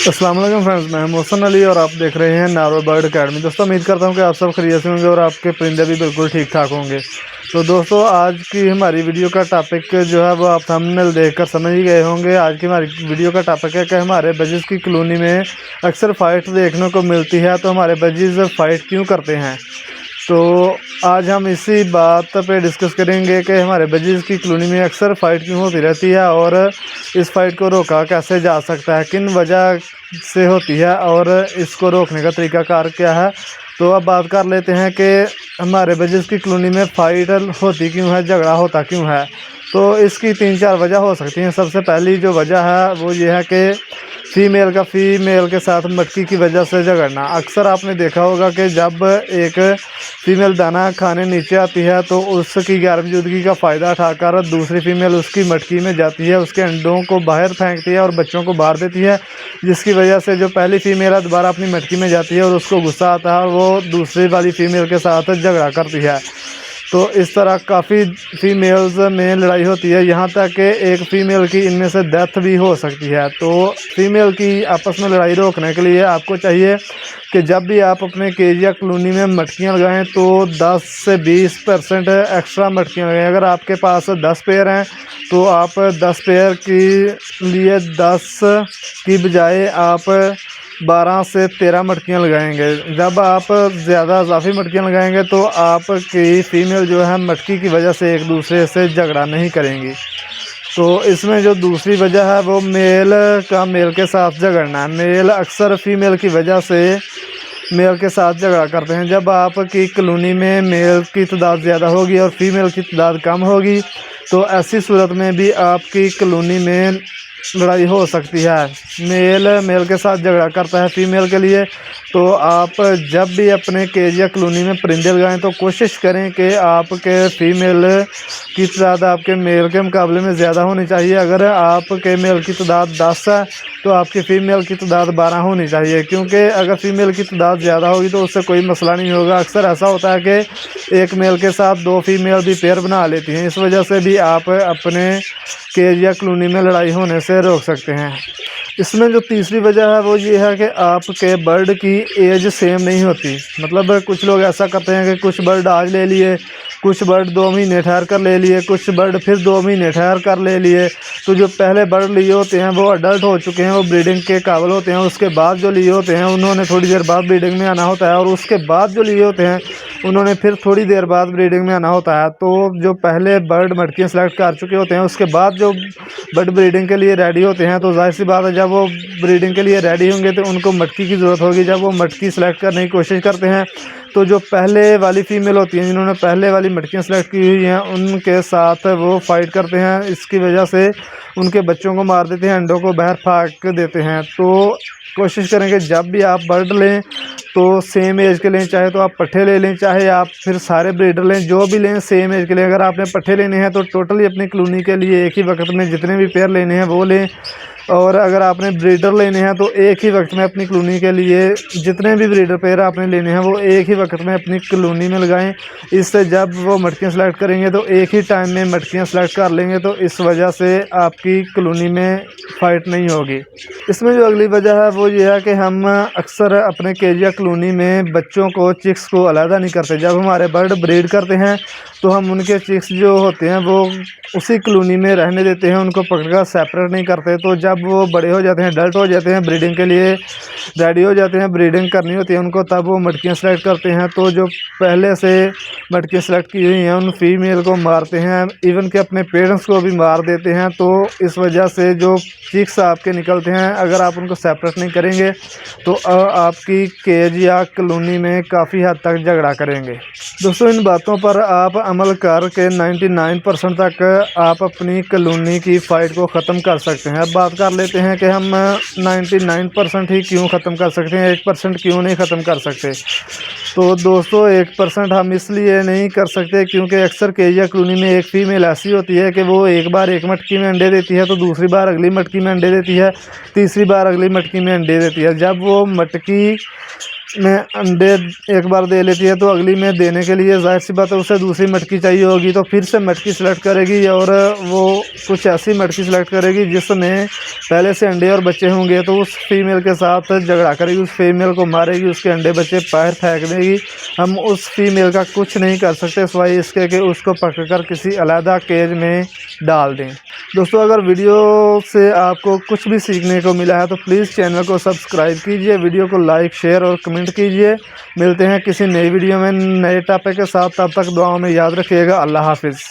अस्सलाम वालेकुम फ्रेंड्स, मैं मोहसन अली और आप देख रहे हैं नारो बर्ड अकेडमी। दोस्तों, उम्मीद करता हूं कि आप सब खैरियत से होंगे और आपके परिंदे भी बिल्कुल ठीक ठाक होंगे। तो दोस्तों, आज की हमारी वीडियो का टॉपिक जो है वो आप थंबनेल देखकर समझ ही गए होंगे। आज की हमारी वीडियो का टॉपिक है कि हमारे बजीज़ की कॉलोनी में अक्सर फ़ाइट देखने को मिलती है, तो हमारे बजीज़ फ़ाइट क्यों करते हैं। तो आज हम इसी बात पे डिस्कस करेंगे कि हमारे बजीज़ की कॉलोनी में अक्सर फ़ाइट क्यों होती रहती है और इस फ़ाइट को रोका कैसे जा सकता है, किन वजह से होती है और इसको रोकने का तरीकाकार क्या है। तो अब बात कर लेते हैं कि हमारे बजीज़ की कॉलोनी में फ़ाइट होती क्यों है, झगड़ा होता क्यों है। तो इसकी 3-4 वजह हो सकती हैं। सबसे पहली जो वजह है वो ये है कि फ़ीमेल का फ़ीमेल के साथ मटकी की वजह से झगड़ना। अक्सर आपने देखा होगा कि जब एक फ़ीमेल दाना खाने नीचे आती है तो उसकी गैरमौजूदगी का फ़ायदा उठाकर दूसरी फ़ीमेल उसकी मटकी में जाती है, उसके अंडों को बाहर फेंकती है और बच्चों को बाहर देती है, जिसकी वजह से जो पहली फ़ीमेल है दोबारा अपनी मटकी में जाती है और उसको गुस्सा आता है और वो दूसरी वाली फ़ीमेल के साथ झगड़ा करती है। तो इस तरह काफ़ी फ़ीमेल्स में लड़ाई होती है, यहाँ तक कि एक फ़ीमेल की इनमें से डेथ भी हो सकती है। तो फ़ीमेल की आपस में लड़ाई रोकने के लिए आपको चाहिए कि जब भी आप अपने केज या कॉलोनी में मटकियाँ लगाएं तो 10 से 20% एक्स्ट्रा मटकियाँ लगाएं। अगर आपके पास 10 पेयर हैं तो आप 10 पेयर के लिए 10 की बजाय आप 12 से 13 मटकियाँ लगाएंगे। जब आप ज़्यादा इजाफी मटकियाँ लगाएंगे तो आपकी फ़ीमेल जो है मटकी की वजह से एक दूसरे से झगड़ा नहीं करेंगी। तो इसमें जो दूसरी वजह है वो मेल का मेल के साथ झगड़ना है। मेल अक्सर फ़ीमेल की वजह से मेल के साथ झगड़ा करते हैं। जब आपकी कॉलोनी में मेल की तादाद ज़्यादा होगी और फीमेल की तादाद कम होगी तो ऐसी सूरत में भी आपकी कॉलोनी में लड़ाई हो सकती है। मेल मेल के साथ झगड़ा करता है फीमेल के लिए। तो आप जब भी अपने केज या कॉलोनी में परिंदे लगाएं तो कोशिश करें कि आपके फ़ीमेल की तादाद आपके मेल के मुकाबले में ज़्यादा होनी चाहिए। अगर आपके मेल की तादाद 10 है तो आपकी फ़ीमेल की तादाद 12 होनी चाहिए, क्योंकि अगर फ़ीमेल की तादाद ज़्यादा होगी तो उससे कोई मसला नहीं होगा। अक्सर ऐसा होता है कि एक मेल के साथ 2 फीमेल भी पेयर बना लेती हैं। इस वजह से भी आप अपने केज या कॉलोनी में लड़ाई होने से रोक सकते हैं। इसमें जो तीसरी वजह है वो ये है कि आपके बर्ड की एज सेम नहीं होती। मतलब कुछ लोग ऐसा करते हैं कि कुछ बर्ड आज ले लिए, कुछ बर्ड 2 महीने ठहर कर ले लिए, कुछ बर्ड फिर 2 महीने ठहर कर ले लिए। तो जो पहले बर्ड लिए होते हैं वो अडल्ट हो चुके हैं, वो ब्रीडिंग के काबिल होते हैं। उसके बाद जो लिए होते हैं उन्होंने थोड़ी देर बाद ब्रीडिंग में आना होता है और उसके बाद जो लिए होते हैं उन्होंने फिर थोड़ी देर बाद ब्रीडिंग में आना होता है। तो जो पहले बर्ड मटकियाँ सेलेक्ट कर चुके होते हैं उसके बाद जो बर्ड ब्रीडिंग के लिए रेडी होते हैं तो जाहिर सी बात है जब वो ब्रीडिंग के लिए रेडी होंगे तो उनको मटकी की ज़रूरत होगी। जब वो मटकी सेलेक्ट करने की कोशिश करते हैं तो जो पहले वाली फ़ीमेल होती हैं जिन्होंने पहले वाली मटकियाँ सेलेक्ट की हुई हैं उनके साथ वो फाइट करते हैं। इसकी वजह से उनके बच्चों को मार देते हैं, अंडों को बाहर फेंक देते हैं। तो कोशिश करें कि जब भी आप बर्ड लें तो सेम एज के लें, चाहे तो आप पट्ठे ले लें चाहे आप फिर सारे ब्रीडर लें, जो भी लें सेम एज के लें। अगर आपने पट्ठे लेने हैं तो टोटली अपनी कॉलोनी के लिए एक ही वक्त में जितने भी पेयर लेने हैं वो लें, और अगर आपने ब्रीडर लेने हैं तो एक ही वक्त में अपनी कॉलोनी के लिए जितने भी ब्रीडर पेयर आपने लेने हैं वो एक ही वक्त में अपनी कॉलोनी में लगाएं। इससे जब वो मटकियाँ सेलेक्ट करेंगे तो एक ही टाइम में मटकियाँ सेलेक्ट कर लेंगे, तो इस वजह से आपकी कॉलोनी में फ़ाइट नहीं होगी। इसमें जो अगली वजह है वो ये है कि हम अक्सर अपने केज या कॉलोनी में बच्चों को चिक्स को अलहदा नहीं करते। जब हमारे बर्ड ब्रीड करते हैं तो हम उनके चिक्स जो होते हैं वो उसी कॉलोनी में रहने देते हैं, उनको पकड़कर सेपरेट नहीं करते। तो जब वो बड़े हो जाते हैं, अडल्ट हो जाते हैं, ब्रीडिंग के लिए रेडी हो जाते हैं, ब्रीडिंग करनी होती है उनको, तब वो मटकियाँ सेलेक्ट करते हैं। तो जो पहले से मटकियाँ सेलेक्ट की हुई हैं उन फीमेल को मारते हैं, इवन के अपने पेरेंट्स को भी मार देते हैं। तो इस वजह से जो चिक्स आपके निकलते हैं अगर आप उनको सेपरेट नहीं करेंगे तो आपकी केज या कॉलोनी में काफ़ी हद तक झगड़ा करेंगे। दोस्तों, इन बातों पर आप अमल करके 99% तक आप अपनी कॉलोनी की फ़ाइट को ख़त्म कर सकते हैं। अब बात कर लेते हैं कि हम 99% ही क्यों ख़त्म कर सकते हैं, 1% क्यों नहीं ख़त्म कर सकते। तो दोस्तों, 1% हम इसलिए नहीं कर सकते क्योंकि अक्सर केज या कॉलोनी में एक फ़ीमेल ऐसी होती है कि वो एक बार एक मटकी में अंडे देती है तो दूसरी बार अगली मटकी में अंडे देती है, तीसरी बार अगली मटकी में अंडे देती है। जब वो मटकी में अंडे एक बार दे लेती है तो अगली में देने के लिए जाहिर सी बात है उसे दूसरी मटकी चाहिए होगी, तो फिर से मटकी सेलेक्ट करेगी और वो कुछ ऐसी मटकी सेलेक्ट करेगी जिसमें पहले से अंडे और बच्चे होंगे। तो उस फीमेल के साथ झगड़ा करेगी, उस फीमेल को मारेगी, उसके अंडे बच्चे बाहर फेंक देगी। हम उस फीमेल का कुछ नहीं कर सकते सिवाय इसके कि उसको पकड़कर किसी अलग केज में डाल दें। दोस्तों अगर वीडियो से आपको कुछ भी सीखने को मिला है तो प्लीज़ चैनल को सब्सक्राइब कीजिए, वीडियो को लाइक शेयर और कमेंट कीजिए। मिलते हैं किसी नई वीडियो में नए टॉपिक के साथ, तब तक दुआओं में याद रखिएगा। अल्लाह हाफिज़।